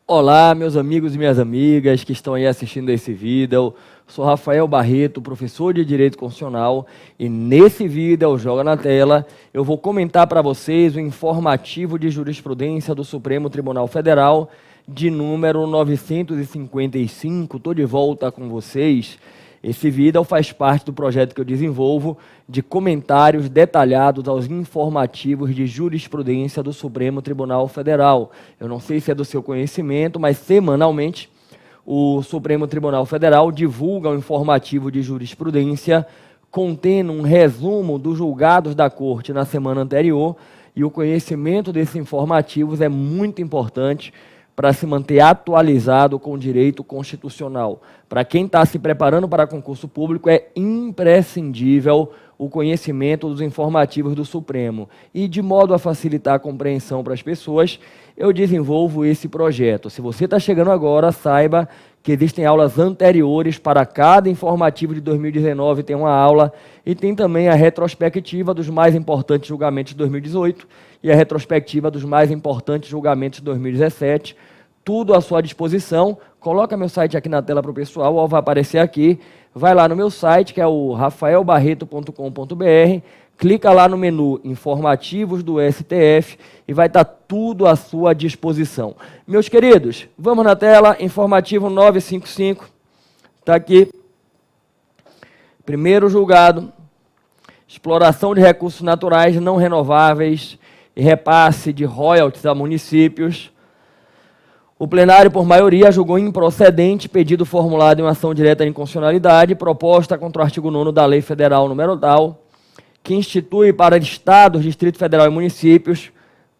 Olá, meus amigos e minhas amigas que estão aí assistindo esse vídeo. Sou Rafael Barreto, professor de Direito Constitucional, e nesse vídeo, Joga na Tela, eu vou comentar para vocês o informativo de jurisprudência do Supremo Tribunal Federal de número 955. Estou de volta com vocês. Esse vídeo faz parte do projeto que eu desenvolvo de comentários detalhados aos informativos de jurisprudência do Supremo Tribunal Federal. Eu não sei se é do seu conhecimento, mas semanalmente o Supremo Tribunal Federal divulga um informativo de jurisprudência contendo um resumo dos julgados da Corte na semana anterior, e o conhecimento desses informativos é muito importante para se manter atualizado com o direito constitucional. Para quem está se preparando para concurso público, é imprescindível o conhecimento dos informativos do Supremo. E, de modo a facilitar a compreensão para as pessoas, eu desenvolvo esse projeto. Se você está chegando agora, saiba que existem aulas anteriores para cada informativo de 2019, tem uma aula, e tem também a retrospectiva dos mais importantes julgamentos de 2018 e a retrospectiva dos mais importantes julgamentos de 2017, tudo à sua disposição. Coloca meu site aqui na tela para o pessoal, ó, vai aparecer aqui, vai lá no meu site, que é o rafaelbarreto.com.br, clica lá no menu Informativos do STF e vai estar tudo à sua disposição. Meus queridos, vamos na tela, informativo 955, está aqui. Primeiro julgado, exploração de recursos naturais não renováveis e repasse de royalties a municípios. O plenário, por maioria, julgou improcedente pedido formulado em uma ação direta de inconstitucionalidade proposta contra o artigo 9º da Lei Federal nº tal, que institui para estados, Distrito Federal e municípios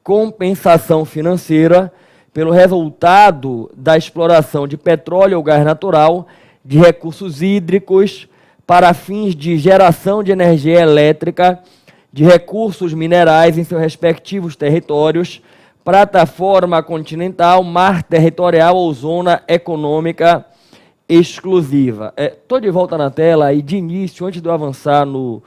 compensação financeira pelo resultado da exploração de petróleo ou gás natural, de recursos hídricos, para fins de geração de energia elétrica, de recursos minerais em seus respectivos territórios, plataforma continental, mar territorial ou zona econômica exclusiva. Estou de volta na tela e, de início, antes de eu avançar no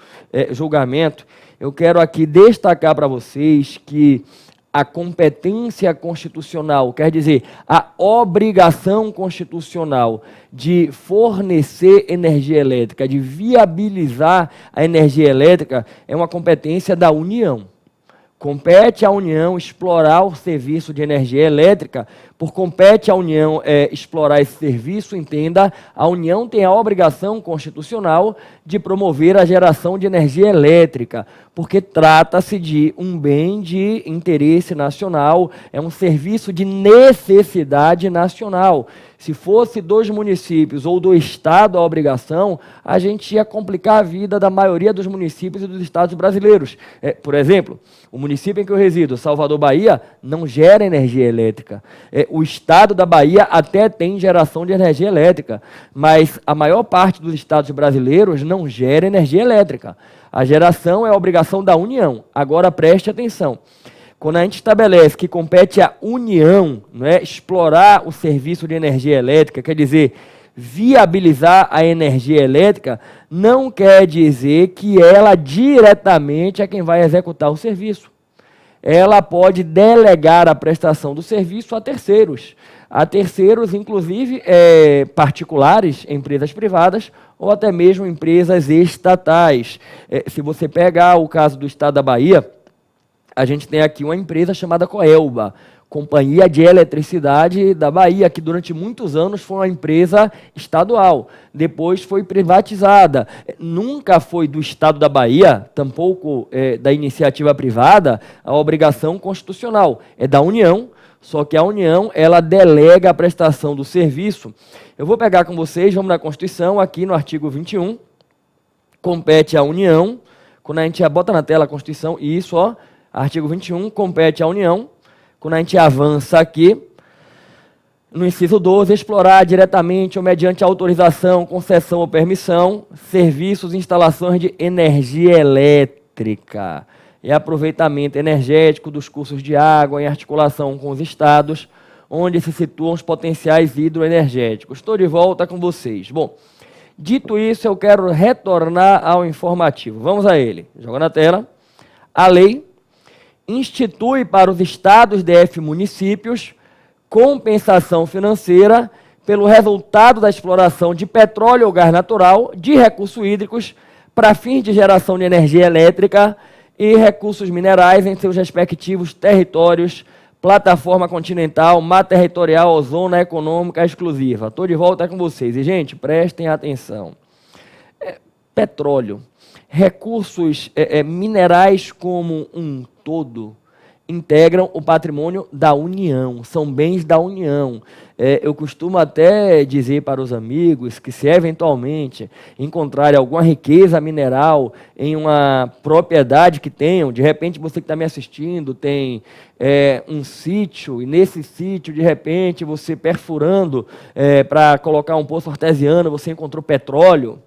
julgamento, eu quero aqui destacar para vocês que a competência constitucional, quer dizer, a obrigação constitucional de fornecer energia elétrica, de viabilizar a energia elétrica, é uma competência da União. Compete à União explorar o serviço de energia elétrica, por compete à União explorar esse serviço, entenda, a União tem a obrigação constitucional de promover a geração de energia elétrica, porque trata-se de um bem de interesse nacional, é um serviço de necessidade nacional. Se fosse dos municípios ou do Estado a obrigação, a gente ia complicar a vida da maioria dos municípios e dos estados brasileiros. Por exemplo, o município em que eu resido, Salvador, Bahia, não gera energia elétrica. O estado da Bahia até tem geração de energia elétrica, mas a maior parte dos estados brasileiros não gera energia elétrica. A geração é a obrigação da União. Agora preste atenção. Quando a gente estabelece que compete à União, não é, explorar o serviço de energia elétrica, quer dizer, viabilizar a energia elétrica, não quer dizer que ela diretamente é quem vai executar o serviço. Ela pode delegar a prestação do serviço a terceiros, inclusive particulares, empresas privadas ou até mesmo empresas estatais. Se você pegar o caso do estado da Bahia, a gente tem aqui uma empresa chamada Coelba, Companhia de Eletricidade da Bahia, que durante muitos anos foi uma empresa estadual, depois foi privatizada. Nunca foi do Estado da Bahia, tampouco da iniciativa privada, a obrigação constitucional. É da União, só que a União ela delega a prestação do serviço. Eu vou pegar com vocês, vamos na Constituição, aqui no artigo 21, compete à União, quando a gente bota na tela a Constituição, isso, ó, artigo 21, compete à União. Quando a gente avança aqui, no inciso 12, explorar diretamente ou mediante autorização, concessão ou permissão, serviços e instalações de energia elétrica e aproveitamento energético dos cursos de água em articulação com os estados, onde se situam os potenciais hidroenergéticos. Estou de volta com vocês. Bom, dito isso, eu quero retornar ao informativo. Vamos a ele. Joga na tela. A lei institui para os estados, DF, municípios, compensação financeira pelo resultado da exploração de petróleo ou gás natural, de recursos hídricos, para fins de geração de energia elétrica e recursos minerais em seus respectivos territórios, plataforma continental, mar territorial ou zona econômica exclusiva. Estou de volta com vocês. E, gente, prestem atenção. Petróleo, recursos minerais como um todo, integram o patrimônio da União, são bens da União. Eu costumo até dizer para os amigos que se eventualmente encontrarem alguma riqueza mineral em uma propriedade que tenham, de repente você que está me assistindo tem um sítio, e nesse sítio, de repente, você perfurando para colocar um poço artesiano, você encontrou petróleo,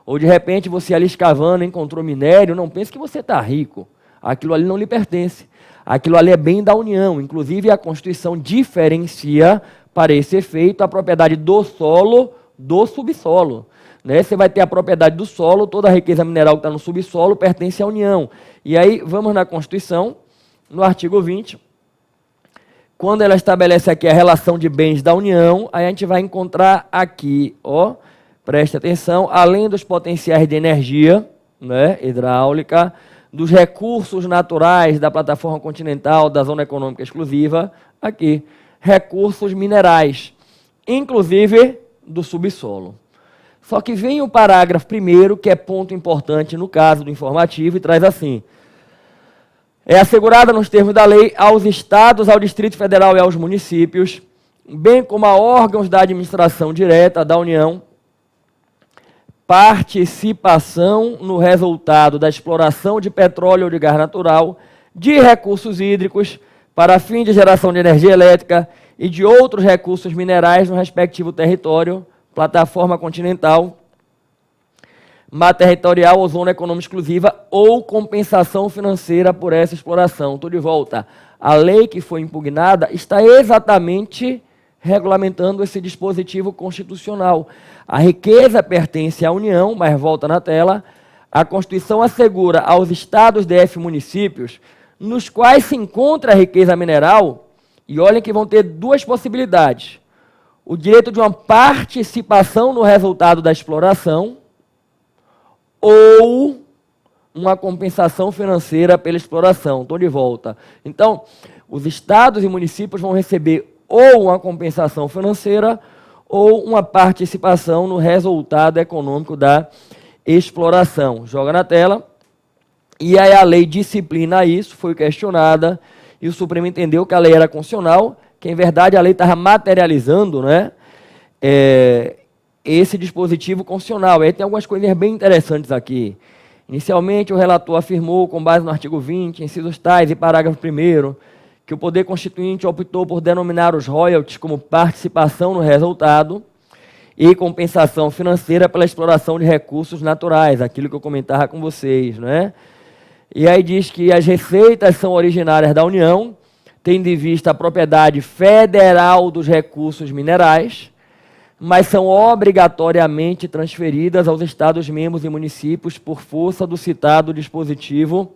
ou de repente você ali escavando encontrou minério, não pense que você está rico, aquilo ali não lhe pertence. Aquilo ali é bem da União, inclusive a Constituição diferencia para esse efeito a propriedade do solo do subsolo. Né? Você vai ter a propriedade do solo, toda a riqueza mineral que está no subsolo pertence à União. E aí vamos na Constituição, no artigo 20, quando ela estabelece aqui a relação de bens da União, aí a gente vai encontrar aqui, ó, preste atenção, além dos potenciais de energia, né, hidráulica, dos recursos naturais da plataforma continental, da zona econômica exclusiva, aqui, recursos minerais, inclusive do subsolo. Só que vem o parágrafo 1º, que é ponto importante no caso do informativo, e traz assim: é assegurada nos termos da lei aos estados, ao Distrito Federal e aos municípios, bem como a órgãos da administração direta da União, participação no resultado da exploração de petróleo ou de gás natural, de recursos hídricos, para fim de geração de energia elétrica e de outros recursos minerais no respectivo território, plataforma continental, mar territorial ou zona econômica exclusiva, ou compensação financeira por essa exploração. Estou de volta. A lei que foi impugnada está exatamente regulamentando esse dispositivo constitucional. A riqueza pertence à União, mas volta na tela. A Constituição assegura aos estados, DF, municípios, nos quais se encontra a riqueza mineral, e olhem que vão ter duas possibilidades: o direito de uma participação no resultado da exploração ou uma compensação financeira pela exploração. Estou de volta. Então, os estados e municípios vão receber ou uma compensação financeira ou uma participação no resultado econômico da exploração. Joga na tela. E aí a lei disciplina isso, foi questionada, e o Supremo entendeu que a lei era constitucional, que em verdade a lei estava materializando, né, esse dispositivo constitucional. Aí tem algumas coisas bem interessantes aqui. Inicialmente, o relator afirmou, com base no artigo 20, incisos tais e parágrafo 1º, que o Poder Constituinte optou por denominar os royalties como participação no resultado e compensação financeira pela exploração de recursos naturais, aquilo que eu comentava com vocês, né? E aí diz que as receitas são originárias da União, tendo em vista a propriedade federal dos recursos minerais, mas são obrigatoriamente transferidas aos Estados-membros e municípios por força do citado dispositivo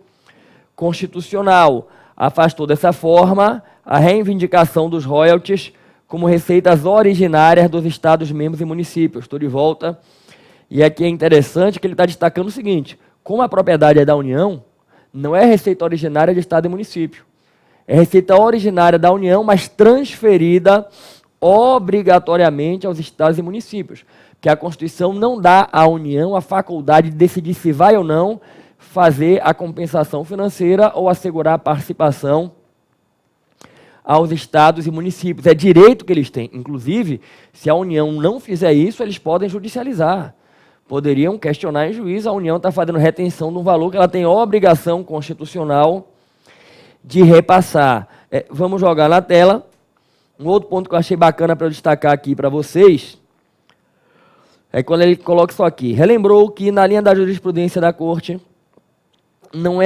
constitucional. Afastou dessa forma a reivindicação dos royalties como receitas originárias dos Estados-membros e municípios. Estou de volta. E aqui é interessante que ele está destacando o seguinte: como a propriedade é da União, não é receita originária de Estado e município. É receita originária da União, mas transferida obrigatoriamente aos estados e municípios. Porque a Constituição não dá à União a faculdade de decidir se vai ou não fazer a compensação financeira ou assegurar a participação aos estados e municípios. É direito que eles têm. Inclusive, se a União não fizer isso, eles podem judicializar. Poderiam questionar em juízo: a União está fazendo retenção de um valor que ela tem obrigação constitucional de repassar. Vamos jogar na tela. Um outro ponto que eu achei bacana para eu destacar aqui para vocês é quando ele coloca isso aqui. Relembrou que, na linha da jurisprudência da Corte, não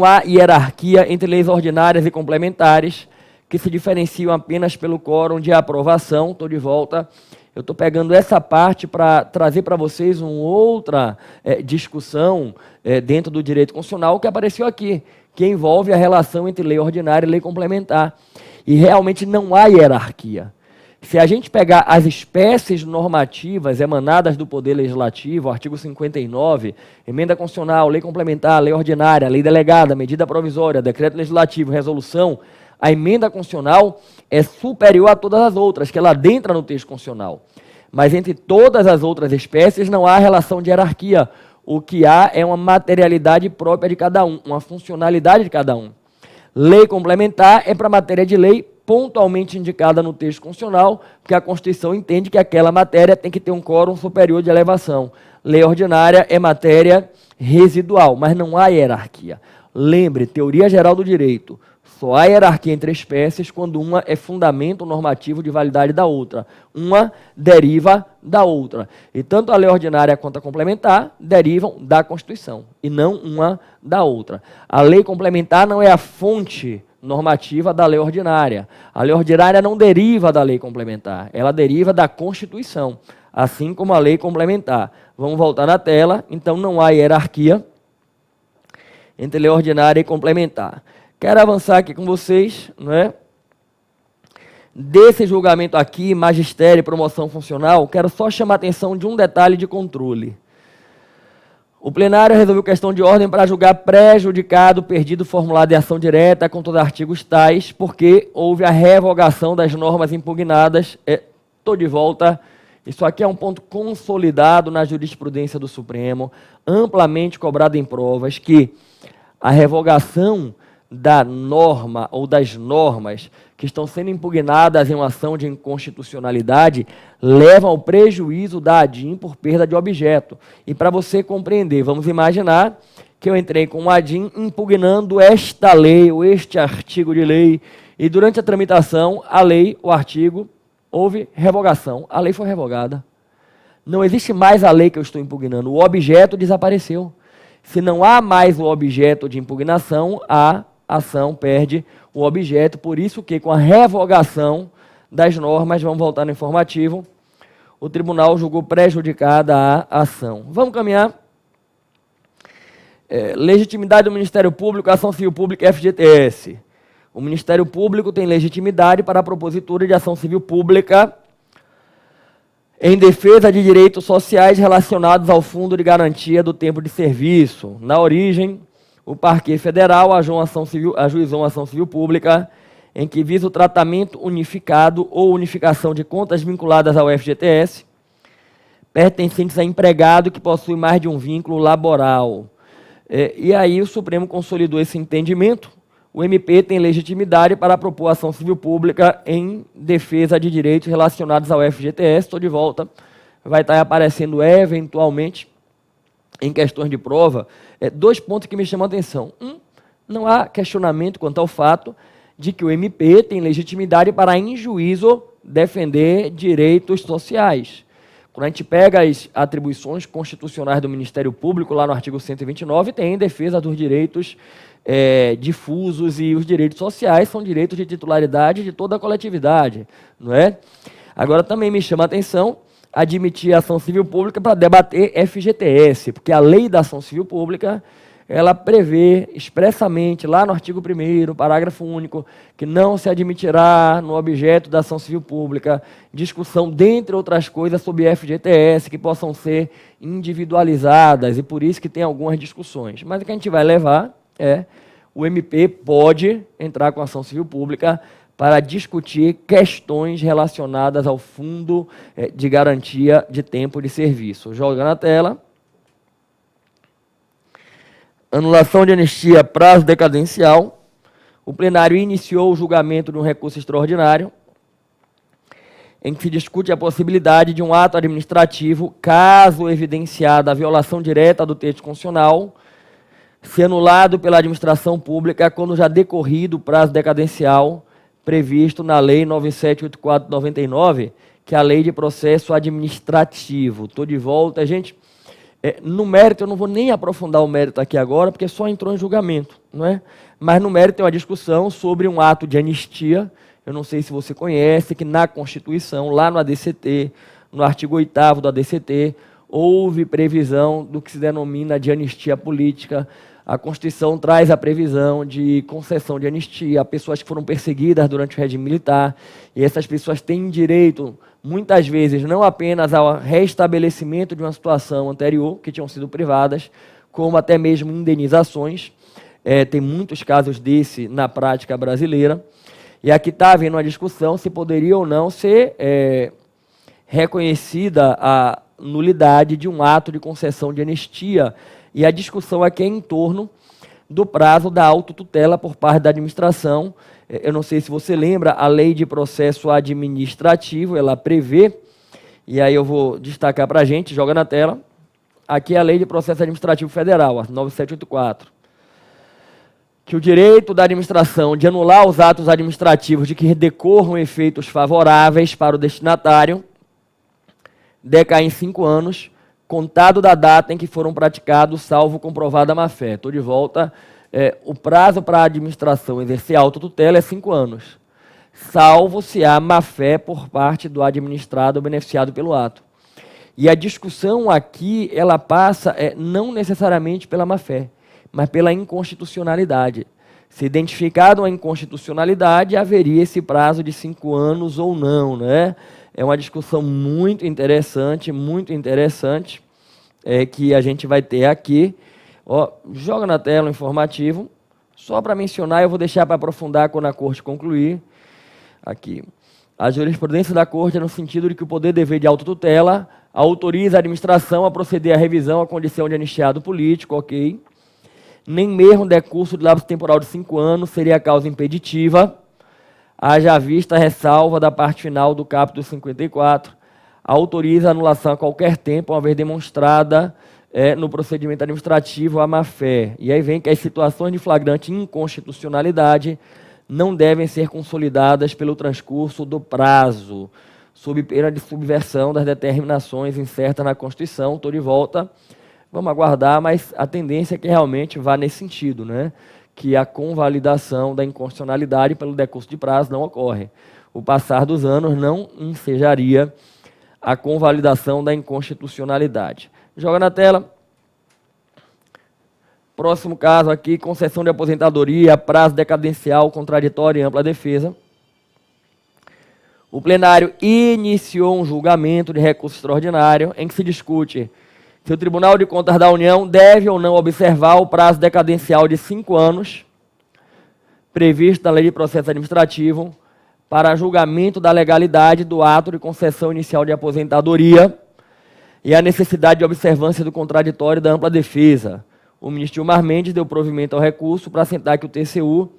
há hierarquia entre leis ordinárias e complementares, que se diferenciam apenas pelo quórum de aprovação. Estou de volta. Eu estou pegando essa parte para trazer para vocês uma outra discussão dentro do direito constitucional que apareceu aqui, que envolve a relação entre lei ordinária e lei complementar. E realmente não há hierarquia. Se a gente pegar as espécies normativas emanadas do Poder Legislativo, artigo 59, emenda constitucional, lei complementar, lei ordinária, lei delegada, medida provisória, decreto legislativo, resolução, a emenda constitucional é superior a todas as outras, que ela adentra no texto constitucional. Mas entre todas as outras espécies não há relação de hierarquia. O que há é uma materialidade própria de cada um, uma funcionalidade de cada um. Lei complementar é para matéria de lei pontualmente indicada no texto constitucional, porque a Constituição entende que aquela matéria tem que ter um quórum superior de elevação. Lei ordinária é matéria residual, mas não há hierarquia. Lembre, teoria geral do direito, só há hierarquia entre espécies quando uma é fundamento normativo de validade da outra. Uma deriva da outra. E tanto a lei ordinária quanto a complementar derivam da Constituição, e não uma da outra. A lei complementar não é a fonte normativa da lei ordinária. A lei ordinária não deriva da lei complementar, ela deriva da Constituição, assim como a lei complementar. Vamos voltar na tela. Então não há hierarquia entre lei ordinária e complementar. Quero avançar aqui com vocês, né? Desse julgamento aqui, magistério e promoção funcional, quero só chamar a atenção de um detalhe de controle. O plenário resolveu questão de ordem para julgar prejudicado o perdido formulado em ação direta contra os artigos tais, porque houve a revogação das normas impugnadas. Estou de volta. Isso aqui é um ponto consolidado na jurisprudência do Supremo, amplamente cobrado em provas, que a revogação da norma ou das normas que estão sendo impugnadas em uma ação de inconstitucionalidade levam ao prejuízo da ADIM por perda de objeto. E para você compreender, vamos imaginar que eu entrei com uma ADIM impugnando esta lei ou este artigo de lei, e durante a tramitação, a lei, o artigo, houve revogação. A lei foi revogada. Não existe mais a lei que eu estou impugnando. O objeto desapareceu. Se não há mais o objeto de impugnação, a ação perde o objeto. Por isso que, com a revogação das normas, vamos voltar no informativo, o tribunal julgou prejudicada a ação. Vamos caminhar. Legitimidade do Ministério Público, Ação Civil Pública e FGTS. O Ministério Público tem legitimidade para a propositura de ação civil pública em defesa de direitos sociais relacionados ao Fundo de Garantia do Tempo de Serviço. Na origem, o Parquet Federal ajuizou uma ação civil pública em que visa o tratamento unificado ou unificação de contas vinculadas ao FGTS, pertencentes a empregado que possui mais de um vínculo laboral. E aí o Supremo consolidou esse entendimento. O MP tem legitimidade para propor ação civil pública em defesa de direitos relacionados ao FGTS. Estou de volta. Vai estar aparecendo eventualmente em questões de prova. Dois pontos que me chamam a atenção. Não há questionamento quanto ao fato de que o MP tem legitimidade para, em juízo, defender direitos sociais. Quando a gente pega as atribuições constitucionais do Ministério Público, lá no artigo 129, tem defesa dos direitos difusos, e os direitos sociais são direitos de titularidade de toda a coletividade, não é? Agora também me chama a atenção admitir a ação civil pública para debater FGTS, porque a lei da ação civil pública, ela prevê expressamente, lá no artigo 1º, parágrafo único, que não se admitirá no objeto da ação civil pública discussão, dentre outras coisas, sobre FGTS, que possam ser individualizadas, e por isso que tem algumas discussões. Mas o que a gente vai levar o MP pode entrar com ação civil pública para discutir questões relacionadas ao Fundo de Garantia de Tempo de Serviço. Joga na tela. Anulação de anistia, prazo decadencial. O plenário iniciou o julgamento de um recurso extraordinário em que se discute a possibilidade de um ato administrativo, caso evidenciada a violação direta do texto constitucional, ser anulado pela administração pública quando já decorrido o prazo decadencial previsto na Lei 9784/99, que é a Lei de Processo Administrativo. Estou de volta, gente. No mérito, eu não vou nem aprofundar o mérito aqui agora, porque só entrou em julgamento, não é? Mas no mérito tem uma discussão sobre um ato de anistia. Eu não sei se você conhece, que na Constituição, lá no ADCT, no artigo 8º do ADCT, houve previsão do que se denomina de anistia política. a Constituição traz a previsão de concessão de anistia a pessoas que foram perseguidas durante o regime militar, e essas pessoas têm direito, muitas vezes, não apenas ao restabelecimento de uma situação anterior, que tinham sido privadas, como até mesmo indenizações. Tem muitos casos desse na prática brasileira, e aqui está havendo uma discussão se poderia ou não ser reconhecida a nulidade de um ato de concessão de anistia, e a discussão aqui é em torno do prazo da autotutela por parte da administração. Eu não sei se você lembra, a Lei de Processo Administrativo, ela prevê, e aí eu vou destacar para a gente, joga na tela, aqui é a Lei de Processo Administrativo Federal, a 9784, que o direito da administração de anular os atos administrativos de que decorram efeitos favoráveis para o destinatário decai em 5 anos, contado da data em que foram praticados, salvo comprovada má-fé. Estou de volta. O prazo para a administração exercer a autotutela é 5 anos, salvo se há má-fé por parte do administrado ou beneficiado pelo ato. E a discussão aqui, ela passa não necessariamente pela má-fé, mas pela inconstitucionalidade. Se identificada uma inconstitucionalidade, haveria esse prazo de 5 anos ou não, né? É uma discussão muito interessante, que a gente vai ter aqui. Ó, joga na tela o informativo. Só para mencionar, eu vou deixar para aprofundar quando a Corte concluir. Aqui. A jurisprudência da Corte é no sentido de que o poder-dever de autotutela autoriza a administração a proceder à revisão à condição de anistiado político, ok? Nem mesmo decurso de lapso temporal de 5 anos seria a causa impeditiva, haja vista a ressalva da parte final do capítulo 54, autoriza a anulação a qualquer tempo, uma vez demonstrada no procedimento administrativo a má-fé. E aí vem que as situações de flagrante inconstitucionalidade não devem ser consolidadas pelo transcurso do prazo, sob pena de subversão das determinações incertas na Constituição. Estou de volta, vamos aguardar, mas a tendência é que realmente vá nesse sentido, né? Que a convalidação da inconstitucionalidade pelo decurso de prazo não ocorre. O passar dos anos não ensejaria a convalidação da inconstitucionalidade. Joga na tela. Próximo caso aqui, concessão de aposentadoria, prazo decadencial, contraditório e ampla defesa. O plenário iniciou um julgamento de recurso extraordinário em que se discute se o Tribunal de Contas da União deve ou não observar o prazo decadencial de 5 anos, previsto na Lei de Processo Administrativo, para julgamento da legalidade do ato de concessão inicial de aposentadoria e a necessidade de observância do contraditório e da ampla defesa. O ministro Gilmar Mendes deu provimento ao recurso para assentar que o TCU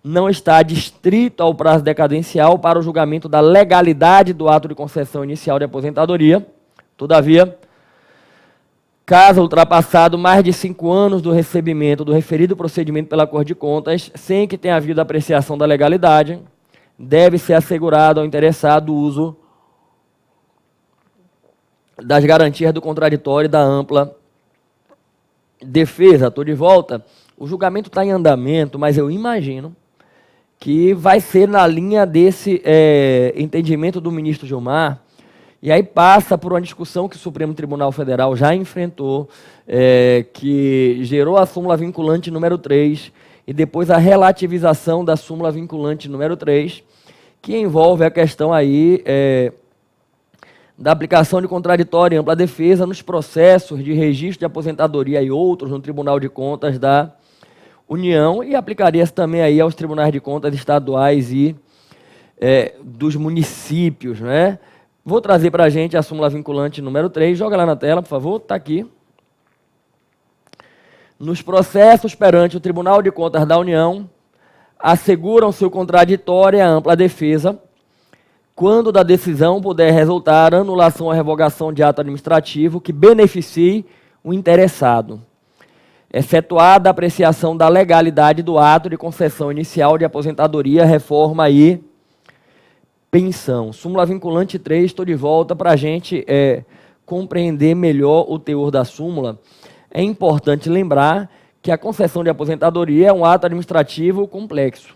não está adstrito ao prazo decadencial para o julgamento da legalidade do ato de concessão inicial de aposentadoria. Todavia, caso ultrapassado mais de 5 anos do recebimento do referido procedimento pela Corte de Contas, sem que tenha havido apreciação da legalidade, deve ser assegurado ao interessado o uso das garantias do contraditório e da ampla defesa. Estou de volta. O julgamento está em andamento, mas eu imagino que vai ser na linha desse entendimento do ministro Gilmar, e aí passa por uma discussão que o Supremo Tribunal Federal já enfrentou, que gerou a súmula vinculante número 3, e depois a relativização da súmula vinculante número 3, que envolve a questão aí da aplicação de contraditório e ampla defesa nos processos de registro de aposentadoria e outros no Tribunal de Contas da União, e aplicaria-se também aí aos tribunais de contas estaduais e dos municípios, né? Vou trazer para a gente a súmula vinculante número 3, joga lá na tela, por favor, está aqui. Nos processos perante o Tribunal de Contas da União, asseguram seu contraditório e a ampla defesa, quando da decisão puder resultar anulação ou revogação de ato administrativo que beneficie o interessado, excetuada a apreciação da legalidade do ato de concessão inicial de aposentadoria, reforma e pensão. Súmula vinculante 3, estou de volta para a gente compreender melhor o teor da súmula. É importante lembrar que a concessão de aposentadoria é um ato administrativo complexo,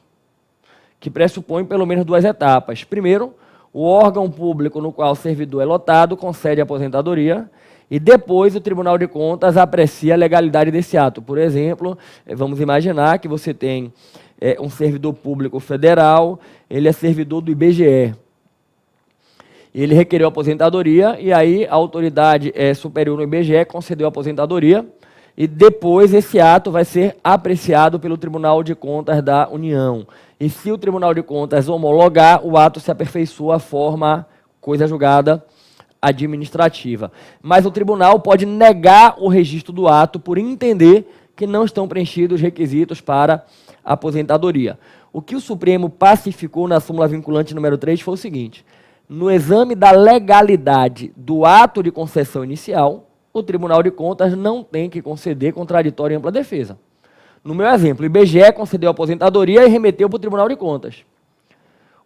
que pressupõe pelo menos 2 etapas. Primeiro, o órgão público no qual o servidor é lotado concede a aposentadoria, e depois o Tribunal de Contas aprecia a legalidade desse ato. Por exemplo, vamos imaginar que você tem um servidor público federal, ele é servidor do IBGE. Ele requereu aposentadoria e aí a autoridade superior no IBGE concedeu a aposentadoria e depois esse ato vai ser apreciado pelo Tribunal de Contas da União. E se o Tribunal de Contas homologar, o ato se aperfeiçoa a forma, coisa julgada, administrativa. Mas o tribunal pode negar o registro do ato por entender que não estão preenchidos os requisitos para aposentadoria. O que o Supremo pacificou na súmula vinculante número 3 foi o seguinte: no exame da legalidade do ato de concessão inicial, o Tribunal de Contas não tem que conceder contraditório e ampla defesa. No meu exemplo, o IBGE concedeu a aposentadoria e remeteu para o Tribunal de Contas.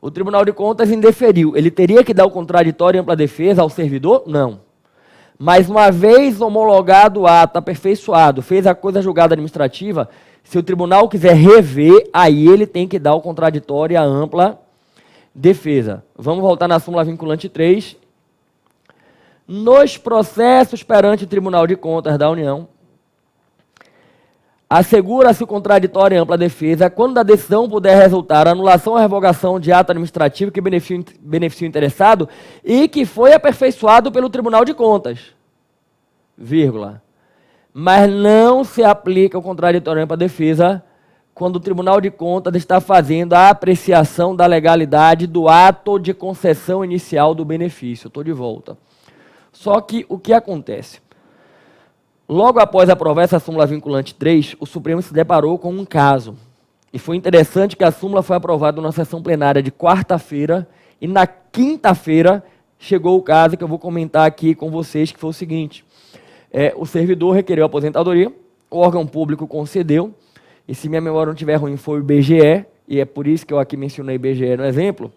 O Tribunal de Contas indeferiu. Ele teria que dar o contraditório e ampla defesa ao servidor? Não. Mas uma vez homologado o ato, aperfeiçoado, fez a coisa julgada administrativa, se o tribunal quiser rever, aí ele tem que dar o contraditório e a ampla defesa. Vamos voltar na súmula vinculante 3. Nos processos perante o Tribunal de Contas da União, assegura-se o contraditório e ampla defesa quando da decisão puder resultar anulação ou revogação de ato administrativo que beneficie o interessado e que foi aperfeiçoado pelo Tribunal de Contas, vírgula. Mas não se aplica o contraditório e ampla defesa quando o Tribunal de Contas está fazendo a apreciação da legalidade do ato de concessão inicial do benefício. Estou de volta. Só que o que acontece? Logo após aprovar essa súmula vinculante 3, o Supremo se deparou com um caso. E foi interessante que a súmula foi aprovada na sessão plenária de quarta-feira e na quinta-feira chegou o caso que eu vou comentar aqui com vocês, que foi o seguinte. O servidor requereu a aposentadoria, o órgão público concedeu, e se minha memória não estiver ruim foi o IBGE, e é por isso que eu aqui mencionei o IBGE no exemplo.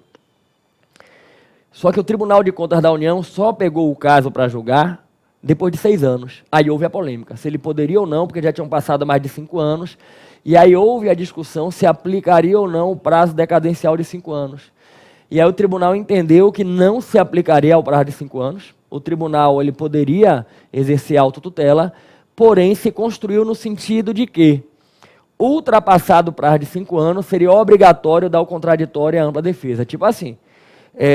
Só que o Tribunal de Contas da União só pegou o caso para julgar depois de 6 anos. Aí houve a polêmica, se ele poderia ou não, porque já tinham passado mais de 5 anos, e aí houve a discussão se aplicaria ou não o prazo decadencial de 5 anos. E aí o tribunal entendeu que não se aplicaria ao prazo de 5 anos, o tribunal ele poderia exercer autotutela, porém se construiu no sentido de que, ultrapassado o prazo de 5 anos, seria obrigatório dar o contraditório e a ampla defesa. Tipo assim,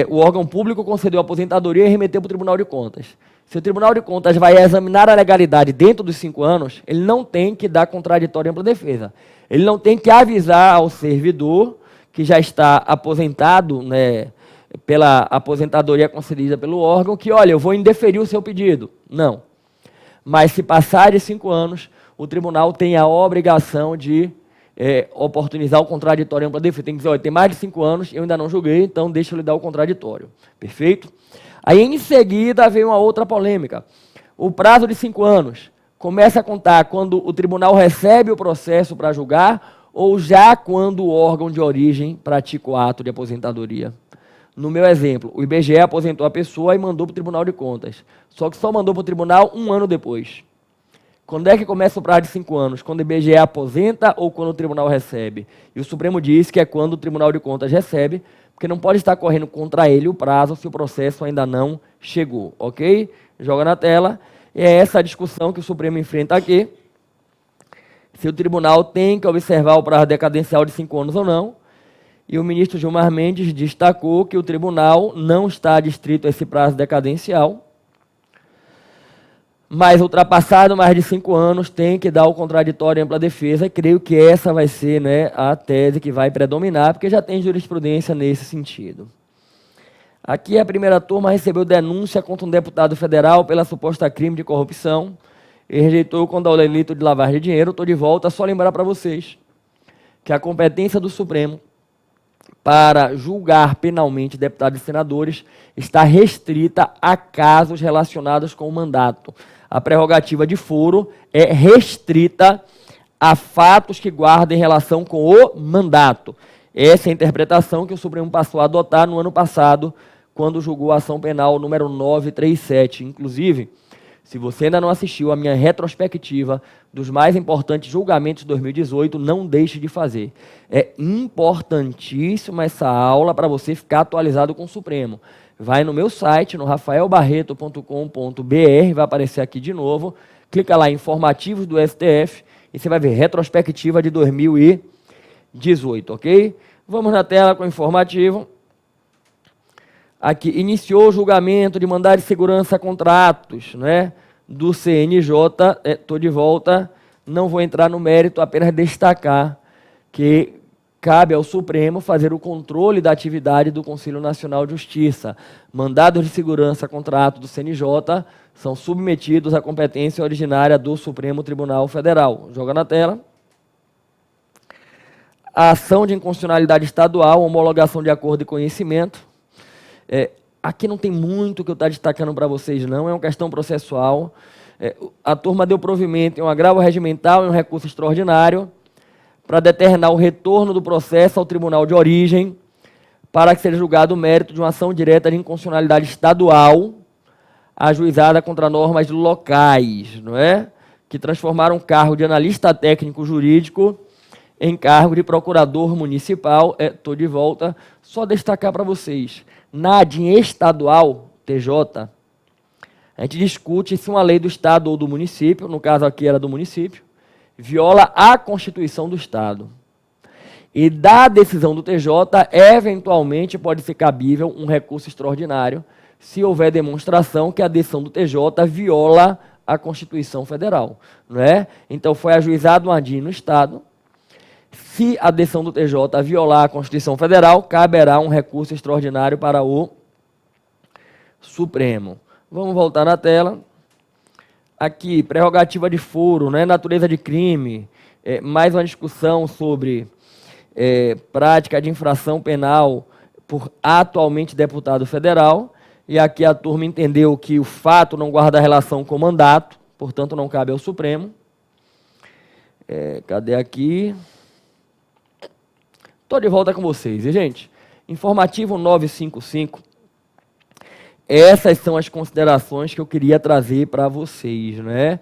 o órgão público concedeu a aposentadoria e remeteu para o Tribunal de Contas. Se o Tribunal de Contas vai examinar a legalidade dentro dos 5 anos, ele não tem que dar contraditório e ampla defesa. Ele não tem que avisar ao servidor que já está aposentado, né, pela aposentadoria concedida pelo órgão, que, olha, eu vou indeferir o seu pedido. Não. Mas se passar de 5 anos, o tribunal tem a obrigação de oportunizar o contraditório e ampla defesa. Tem que dizer, olha, tem mais de 5 anos, eu ainda não julguei, então deixa eu lhe dar o contraditório. Perfeito? Aí, em seguida, veio uma outra polêmica. O prazo de 5 anos começa a contar quando o tribunal recebe o processo para julgar ou já quando o órgão de origem pratica o ato de aposentadoria. No meu exemplo, o IBGE aposentou a pessoa e mandou para o Tribunal de Contas. Só que só mandou para o tribunal 1 ano depois. Quando é que começa o prazo de 5 anos? Quando o IBGE aposenta ou quando o tribunal recebe? E o Supremo disse que é quando o Tribunal de Contas recebe, porque não pode estar correndo contra ele o prazo se o processo ainda não chegou, ok? Joga na tela. E é essa a discussão que o Supremo enfrenta aqui. Se o tribunal tem que observar o prazo decadencial de 5 anos ou não. E o ministro Gilmar Mendes destacou que o tribunal não está adstrito a esse prazo decadencial, mas ultrapassado mais de 5 anos tem que dar o contraditório e ampla defesa, e creio que essa vai ser, né, a tese que vai predominar, porque já tem jurisprudência nesse sentido. Aqui a primeira turma recebeu denúncia contra um deputado federal pela suposta crime de corrupção e rejeitou contra o delito de lavagem de dinheiro. Estou de volta, só lembrar para vocês que a competência do Supremo para julgar penalmente deputados e senadores está restrita a casos relacionados com o mandato. A prerrogativa de foro é restrita a fatos que guardem relação com o mandato. Essa é a interpretação que o Supremo passou a adotar no ano passado, quando julgou a ação penal número 937. Inclusive, Se você ainda não assistiu a minha retrospectiva dos mais importantes julgamentos de 2018, não deixe de fazer. É importantíssima essa aula para você ficar atualizado com o Supremo. Vai no meu site, no rafaelbarreto.com.br, vai aparecer aqui de novo, clica lá em informativos do STF e você vai ver retrospectiva de 2018, ok? Vamos na tela com o informativo. Aqui, iniciou o julgamento de mandado de segurança a contratos, né, do CNJ. Estou de volta, não vou entrar no mérito, apenas destacar que cabe ao Supremo fazer o controle da atividade do Conselho Nacional de Justiça. Mandados de segurança a contrato do CNJ são submetidos à competência originária do Supremo Tribunal Federal. Joga na tela. A ação de inconstitucionalidade estadual, homologação de acordo de conhecimento. Aqui não tem muito que eu estou destacando para vocês, não. É uma questão processual. A turma deu provimento em um agravo regimental e um recurso extraordinário para determinar o retorno do processo ao tribunal de origem para que seja julgado o mérito de uma ação direta de inconstitucionalidade estadual ajuizada contra normas locais, não é? Que transformaram o cargo de analista técnico jurídico em cargo de procurador municipal. Estou de volta. Só destacar para vocês, na ADIM estadual, TJ, a gente discute se uma lei do Estado ou do município, no caso aqui era do município, viola a Constituição do Estado. E da decisão do TJ, eventualmente pode ser cabível um recurso extraordinário, se houver demonstração que a decisão do TJ viola a Constituição Federal, não é? Então foi ajuizado um ADIM no Estado. Se a decisão do TJ violar a Constituição Federal, caberá um recurso extraordinário para o Supremo. Vamos voltar na tela. Aqui, prerrogativa de foro, né? Natureza de crime, mais uma discussão sobre prática de infração penal por atualmente deputado federal. E aqui a turma entendeu que o fato não guarda relação com o mandato, portanto não cabe ao Supremo. Cadê aqui? Estou de volta com vocês. E, gente, informativo 955, essas são as considerações que eu queria trazer para vocês, né?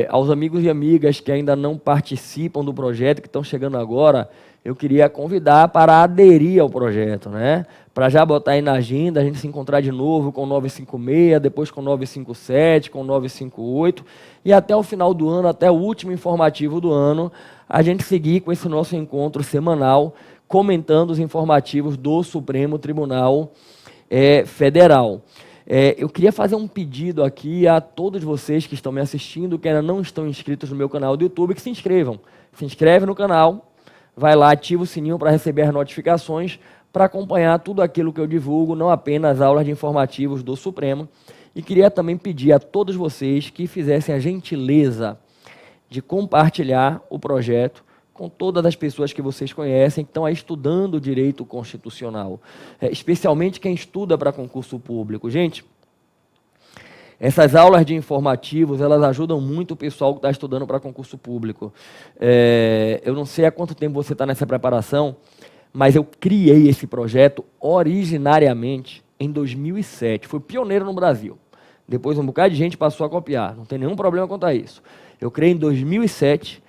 Aos amigos e amigas que ainda não participam do projeto, que estão chegando agora, eu queria convidar para aderir ao projeto, né? Para já botar aí na agenda, a gente se encontrar de novo com o 956, depois com o 957, com o 958, e até o final do ano, até o último informativo do ano, a gente seguir com esse nosso encontro semanal, comentando os informativos do Supremo Tribunal Federal. Eu queria fazer um pedido aqui a todos vocês que estão me assistindo, que ainda não estão inscritos no meu canal do YouTube, que se inscrevam. Se inscreve no canal, vai lá, ativa o sininho para receber as notificações, para acompanhar tudo aquilo que eu divulgo, não apenas aulas de informativos do Supremo. E queria também pedir a todos vocês que fizessem a gentileza de compartilhar o projeto com todas as pessoas que vocês conhecem, que estão aí estudando o direito constitucional, especialmente quem estuda para concurso público. Gente, essas aulas de informativos, elas ajudam muito o pessoal que está estudando para concurso público. Eu não sei há quanto tempo você está nessa preparação, mas eu criei esse projeto originariamente em 2007. Fui pioneiro no Brasil. Depois um bocado de gente passou a copiar. Não tem nenhum problema quanto a isso. Eu criei em 2007.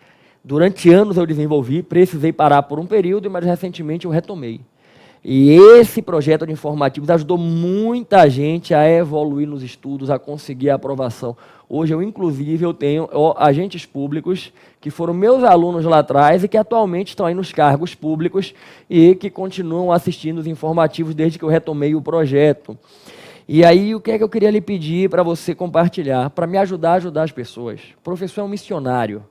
Durante anos eu desenvolvi, precisei parar por um período, mas recentemente eu retomei. E esse projeto de informativos ajudou muita gente a evoluir nos estudos, a conseguir a aprovação. Hoje, eu tenho agentes públicos que foram meus alunos lá atrás e que atualmente estão aí nos cargos públicos e que continuam assistindo os informativos desde que eu retomei o projeto. E aí, o que é que eu queria lhe pedir para você compartilhar? Para me ajudar a ajudar as pessoas. O professor é um missionário.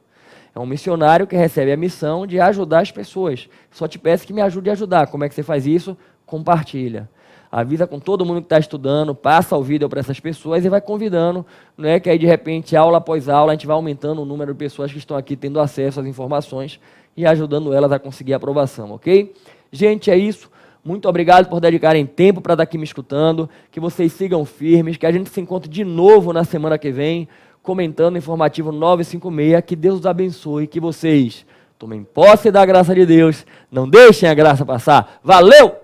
É um missionário que recebe a missão de ajudar as pessoas. Só te peço que me ajude a ajudar. Como é que você faz isso? Compartilha. Avisa com todo mundo que está estudando, passa o vídeo para essas pessoas e vai convidando. Não é que aí, de repente, aula após aula, a gente vai aumentando o número de pessoas que estão aqui tendo acesso às informações e ajudando elas a conseguir a aprovação, ok? Gente, é isso. Muito obrigado por dedicarem tempo para estar aqui me escutando. Que vocês sigam firmes, que a gente se encontre de novo na semana que vem, comentando o informativo 956, que Deus os abençoe, que vocês tomem posse da graça de Deus, não deixem a graça passar. Valeu!